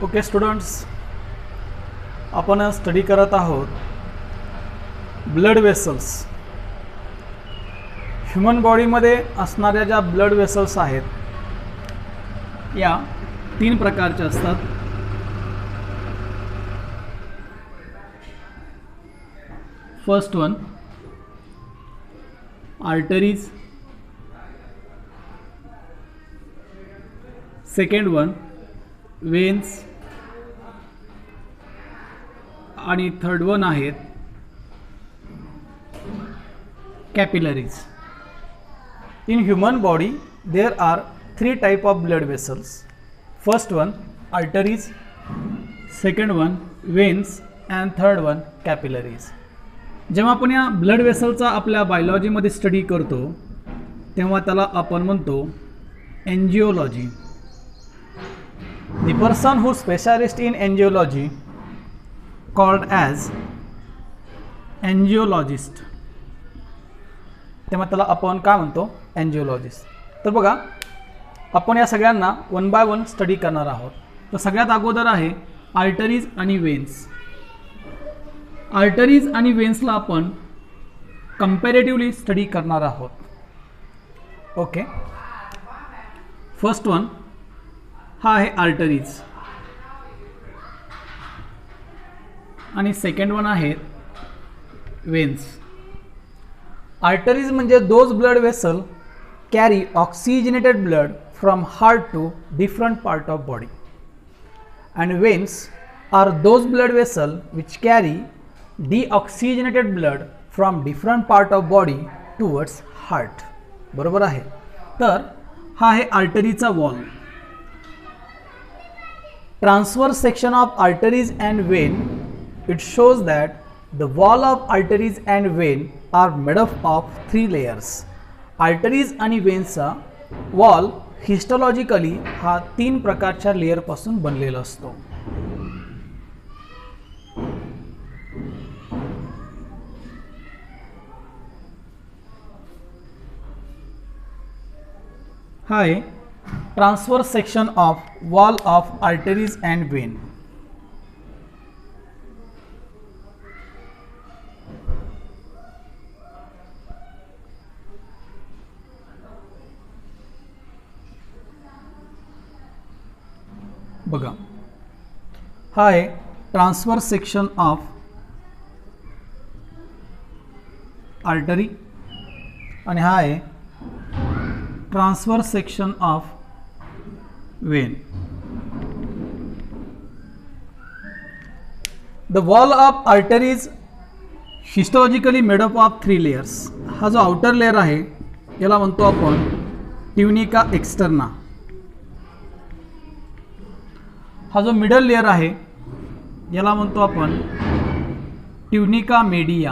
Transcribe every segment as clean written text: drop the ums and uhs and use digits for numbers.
Okay students, आपण study करत आहोत ब्लड वेसल्स. ह्यूमन बॉडीमध्ये असणाऱ्या ज्या ब्लड वेसल्स आहेत या 3 प्रकारच्या असतात. First one arteries, second one veins आणि थर्ड वन आहेत capillaries. In human body there are 3 type of blood vessels. First one arteries, second one veins and third one capillaries. जेव्हा आपण या ब्लड वेसलचा आपल्या बायोलॉजीमध्ये स्टडी करतो तेव्हा त्याला आपण म्हणतो एंजिओलॉजी. The person who specialist in angiology called as angiologist. तेव्हा त्याला आपण काय म्हणतो एंजिओलॉजिस्ट. तर बघा आपण या सगळ्यांना 1 बाय 1 स्टडी करणार आहोत. तर सगळ्यात अगोदर आहे आर्टरीज आणि वेन्स. आर्टरीज आणि वेन्सला आपण कंपॅरेटिव्हली स्टडी करणार आहोत. ओके, फर्स्ट वन हा आहे आर्टरीज आणि सेकंड वन आहे वेन्स. आर्टरीज म्हणजे those blood vessel carry oxygenated blood from heart to different part of body, and veins are those blood vessel which carry deoxygenated blood from different part of body towards heart. बरोबर आहे. तर हा आहे आर्टरीचा wall. Transverse section of arteries and vein, it shows that the wall of arteries and vein are made up of 3 layers. Arteries आणि वेन्सचा wall histologically हा 3 प्रकारच्या layer पासून बनलेला असतो. हा आहे transverse section of wall of arteries and Wien. बघा हा आहे ट्रान्सवर्स सेक्शन ऑफ आर्टरी आणि हा आहे transverse section of Wien. The wall of arteries histologically made up of 3 layers. हा जो आउटर लेयर आहे याला म्हणतो आपण ट्युनिका एक्सटर्ना. हा जो मिडल लेयर आहे याला म्हणतो आपण ट्युनिका मेडिया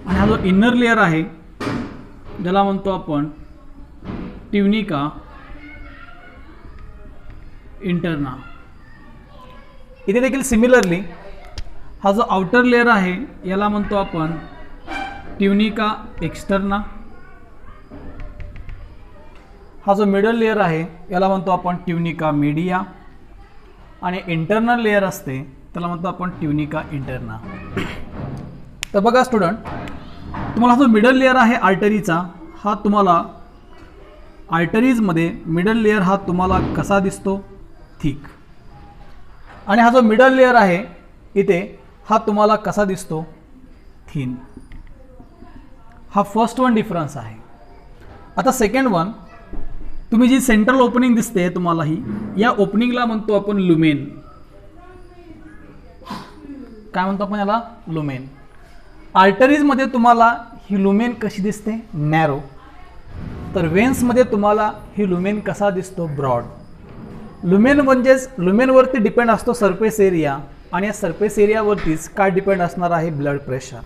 आणि हा जो इनर लेयर आहे ज्याला म्हणतो आपण ट्युनिका इंटरना. इथे देखील सिमिलरली हा जो आउटर लेयर आहे याला म्हणतो आपण ट्युनिका एक्सटर्ना. हा जो मिडल लेयर आहे याला म्हणतो आपण ट्युनिका मीडिया आणि इंटरनल लेयर असते त्याला म्हणतो आपण ट्युनिका इंटरना. तर बघा स्टुडंट, तुम्हाला जो मिडल लेयर आहे आर्टरीचा हा तुम्हाला आर्टरीजमध्ये मिडल लेयर हा तुम्हाला कसा दिसतो? थिक. आणि हा जो मिडल लेयर आहे इथे हा तुम्हाला कसा दिसतो? थिन. हा फर्स्ट वन डिफरन्स आहे. आता सेकंड वन, तुम्ही जी सेंट्रल ओपनिंग दिसते तुम्हाला ही, या ओपनिंगला म्हणतो आपण लुमेन. काय म्हणतो आपण याला? लुमेन. आर्टरीजमध्ये तुम्हाला ही लुमेन कशी दिसते? नॅरो. तर वेन्समध्ये तुम्हाला ही लुमेन कसा दिसतो? ब्रॉड. लुमेन म्हणजेच लुमेनवरती डिपेंड असतो सरफेस एरिया आणि या सरफेस एरियावरतीच काय डिपेंड असणार आहे? Blood pressure.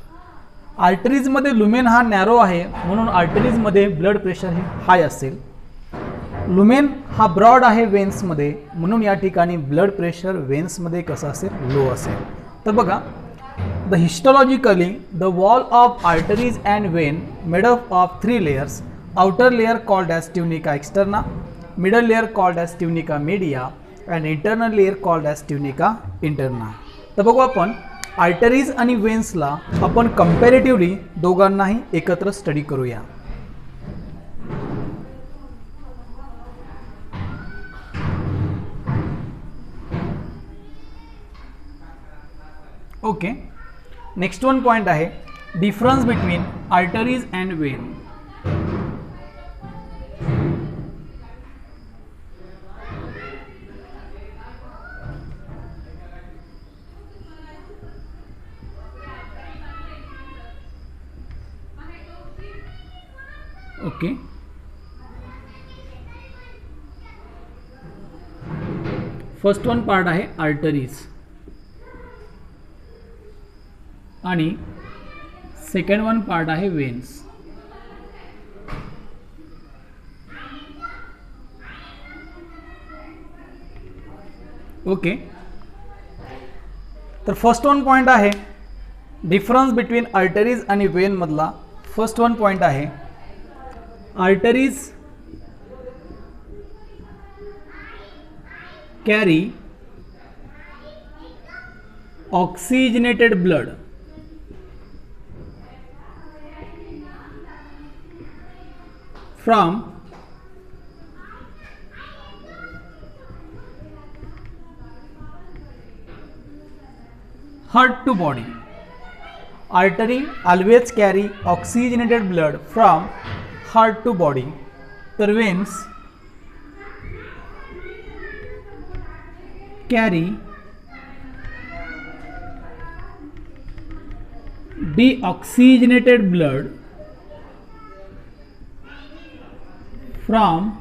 आर्टरीजमध्ये लुमेन हा नॅरो आहे म्हणून आर्टरीजमध्ये ब्लड प्रेशर हे हाय असेल. लुमेन हा ब्रॉड आहे वेन्समध्ये म्हणून या ठिकाणी ब्लड प्रेशर वेन्समध्ये कसं असेल? लो असेल. तर बघा, the histologically the wall of arteries and Wien made up of 3 layers. Outer layer called as tunica externa, middle layer called as tunica media and internal layer called as tunica interna. तर बघू आपण arteries आणि वेन्सला आपण comparatively दोघांनाही एकत्र study करूया. Okay, next one point आहे difference between arteries and Wien. Okay, first one part आहे आर्टरीज आणि सेकंड वन पार्ट आहे वेन्स. ओके, तर फर्स्ट वन पॉइंट आहे डिफरन्स बिटवीन आर्टरीज आणि वेन मधला. फर्स्ट वन पॉइंट आहे arteries carry oxygenated blood from heart to body. Artery always carry oxygenated blood from heart to body. तर veins carry deoxygenated blood from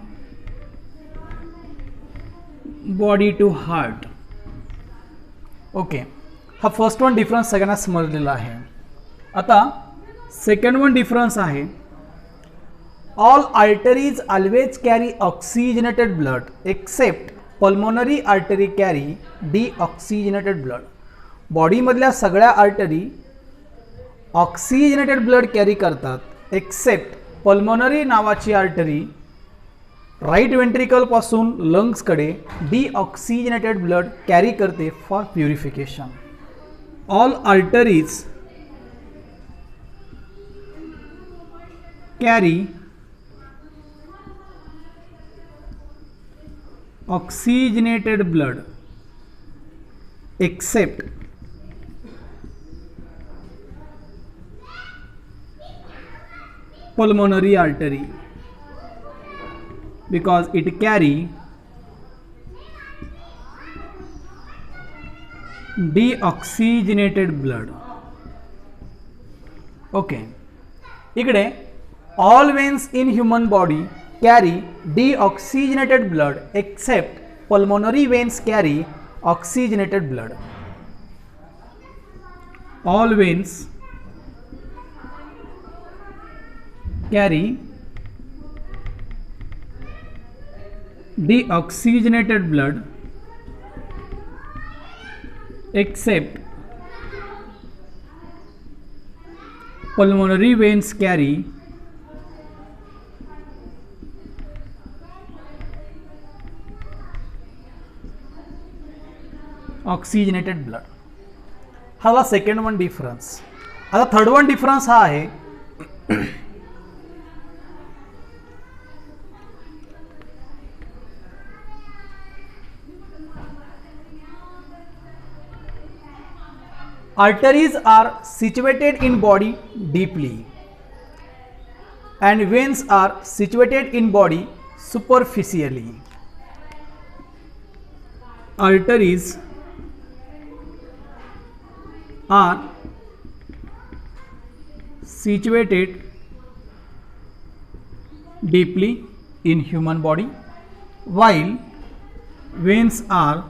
body to heart. Okay, हा first one difference सगळ्यांना समजलेला आहे. आता second one difference आहे all arteries always carry oxygenated blood except pulmonary artery carry deoxygenated blood. Body मधल्या सगळ्या artery oxygenated blood carry करतात accept pulmonary नावाची आर्टरी राईट वेंट्रिकल पासून लंग्सकडे डिऑक्सिजनेटेड ब्लड कॅरी करते for purification. All arteries carry oxygenated blood except pulmonary artery because it carry deoxygenated blood. Okay, इकडे all veins in human body carry deoxygenated blood except pulmonary veins carry oxygenated blood. All veins carry deoxygenated blood except pulmonary veins carry oxygenated blood. हा झाला second one difference. आता third one difference हा आहे arteries are situated in body deeply and veins are situated in body superficially. Arteries are situated deeply in human body while veins are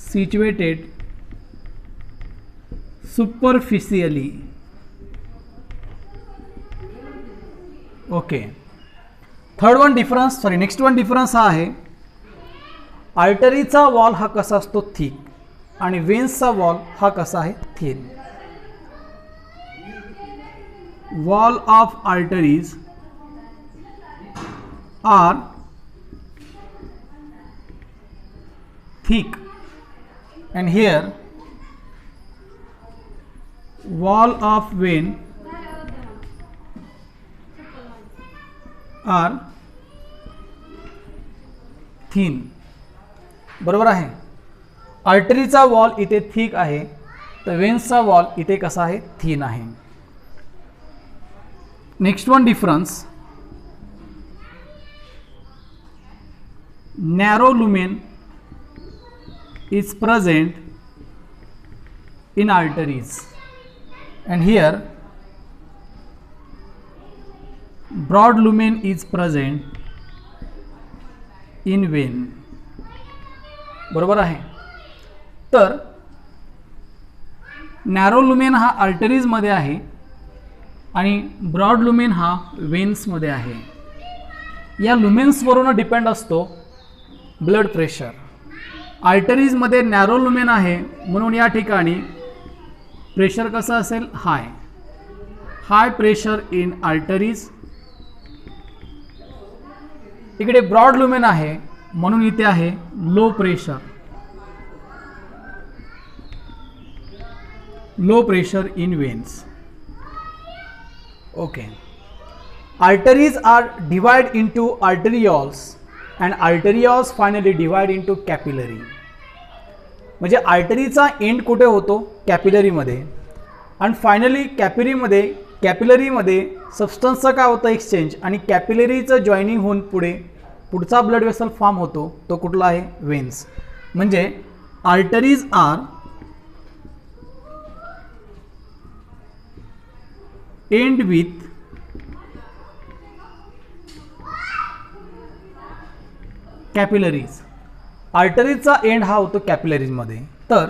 situated superficially. Okay, third one difference next one difference हा आहे आर्टरीचा wall हा कसा असतो thick आणि वेन्सचा wall हा कसा आहे thin. Wall of arteries are thick, and here wall of vein are thin. बरोबर आहे. आर्टरीचा वॉल इथे थिक आहे, तर वेन्सचा वॉल इथे कसा आहे, थिन आहे. Next one difference, narrow lumen is present in arteries, and here broad lumen is present in vein. बरोबर आहे. तर नॅरो लुमेन हा आर्टरीजमध्ये आहे आणि ब्रॉड लुमेन हा वेन्समध्ये आहे. या लुमेन्सवरून डिपेंड असतो ब्लड प्रेशर. आर्टरीजमध्ये नॅरो लुमेन आहे म्हणून या ठिकाणी प्रेशर कसं असेल, हाय प्रेशर इन आर्टरीज. इकडे ब्रॉड लुमेन आहे म्हणून इथे आहे low pressure in veins. Okay. Arteries are divide into arterioles and arterioles finally divide into capillary. म्हणजे आर्टरीचा एंड कुठे होतो, कॅपिलरीमध्ये, आणि फायनली कॅपिलरीमध्ये सबस्टन्सचं काय होतं, एक्सचेंज, आणि कॅपिलरीचं जॉईनिंग होऊन पुढचा ब्लड वेसल फॉर्म होतो, तो कुठला आहे, वेन्स. म्हणजे arteries are end with capillaries. आर्टरीजचा एंड हा होतो कॅपिलरीजमध्ये. तर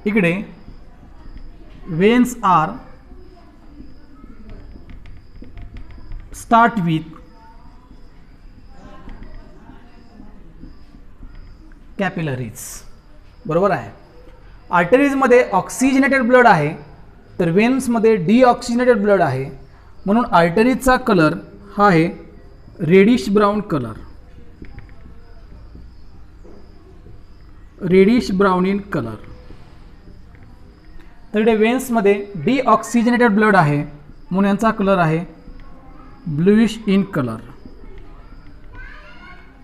इकडे veins are start with capillaries. बरोबर आहे. आर्टरीजमध्ये ऑक्सिजनेटेड ब्लड आहे, तर वेन्समध्ये डिऑक्सिजनेटेड ब्लड आहे, म्हणून आर्टरीजचा कलर हा आहे reddish brown colour, reddish brown in colour. तर इथे वेन्समध्ये डिऑक्सिजनेटेड ब्लड आहे म्हणून यांचा कलर आहे ब्लूइश इन कलर.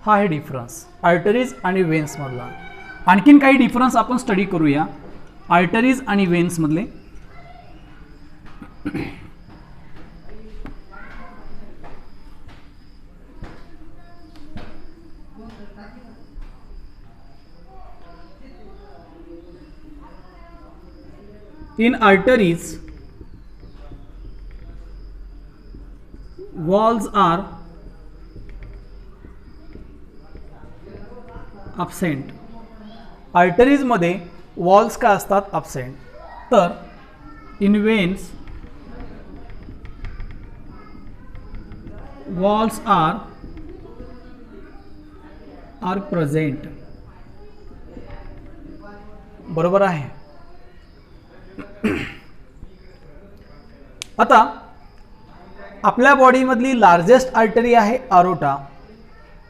हा आहे डिफरन्स आर्टरीज आणि वेन्समधला. आणखीन काही डिफरन्स आपण स्टडी करूया आर्टरीज आणि वेन्समधले. In arteries, walls are absent. Arteries मध्ये walls का असतात, absent. तर in veins walls are present. बरोबर आहे. आता आपल्या बॉडीमधली लार्जेस्ट आर्टरी आहे आरोटा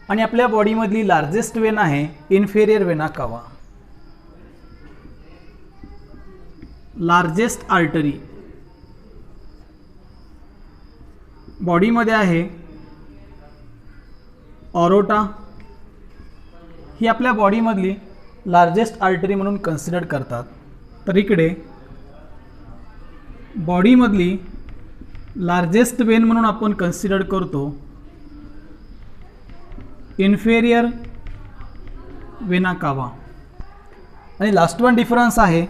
आणि आपल्या बॉडीमधली लार्जेस्ट वेन आहे इन्फेरियर वेना कावा. लार्जेस्ट आर्टरी बॉडीमध्ये आहे ऑरोटा. ही आपल्या बॉडीमधली लार्जेस्ट आर्टरी म्हणून कन्सिडर करतात. तर इकडे बॉडीमधली लार्जेस्ट वेन म्हणून आपण कन्सिडर करतो इन्फेरियर वेना कावा. आणि लास्ट वन डिफरन्स आहे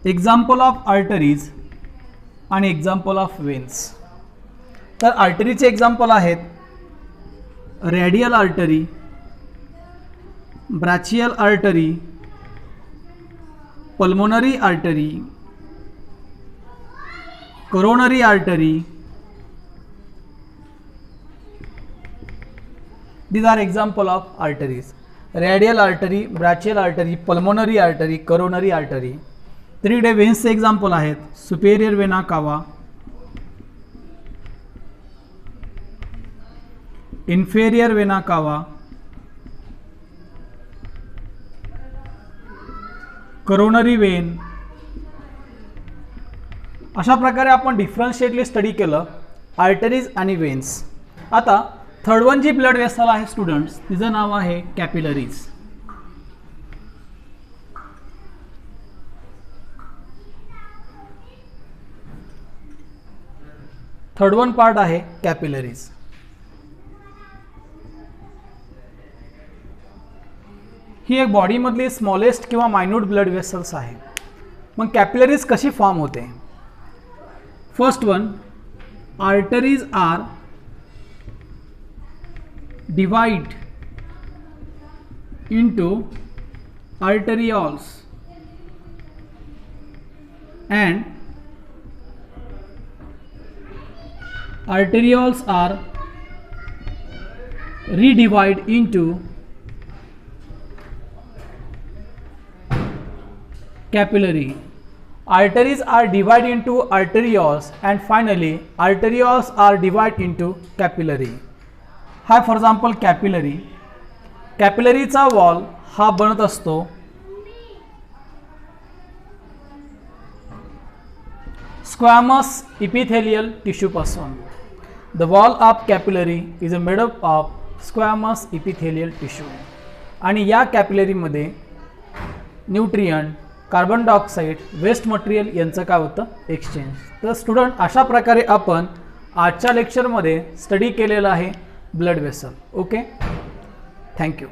एक्झाम्पल ऑफ आर्टरीज आणि एक्झाम्पल ऑफ वेन्स. तर आर्टरीचे एक्झाम्पल आहेत radial artery, brachial artery, pulmonary artery, coronary artery. These are example of arteries. Radial artery, brachial artery, pulmonary artery, coronary artery. तर इकडे वेन्सचे example आहेत superior vena cava, inferior vena cava, coronary vein. अशा प्रकारे आपण differentially study केलं arteries आणि veins. आता थर्ड वन जी ब्लड वेसल आहे स्टुडंट्स, तिचं नाव आहे कॅपिलरीज. थर्ड वन पार्ट आहे कॅपिलरीज. ही एक बॉडीमधली स्मॉलेस्ट किंवा मायन्यूट ब्लड वेसल्स आहे. मग कॅपिलरीज कशी फॉर्म होते? First one, arteries are divide into arterioles and arterioles are redivide into capillary. Arteries are divided into arterioles and finally arterioles are divided into capillary. हा for example capillary. कॅपिलरीचा wall हा बनत असतो squamous epithelial tissue पासून. The wall of capillary is made up of squamous epithelial tissue. आणि या कॅपिलरीमध्ये nutrient, carbon dioxide, waste material यांचं काय होतं? एक्सचेंज. तर स्टुडंट, अशा प्रकारे आपण आजच्या लेक्चरमध्ये स्टडी केलेलं आहे ब्लड वेसल. Okay, thank you.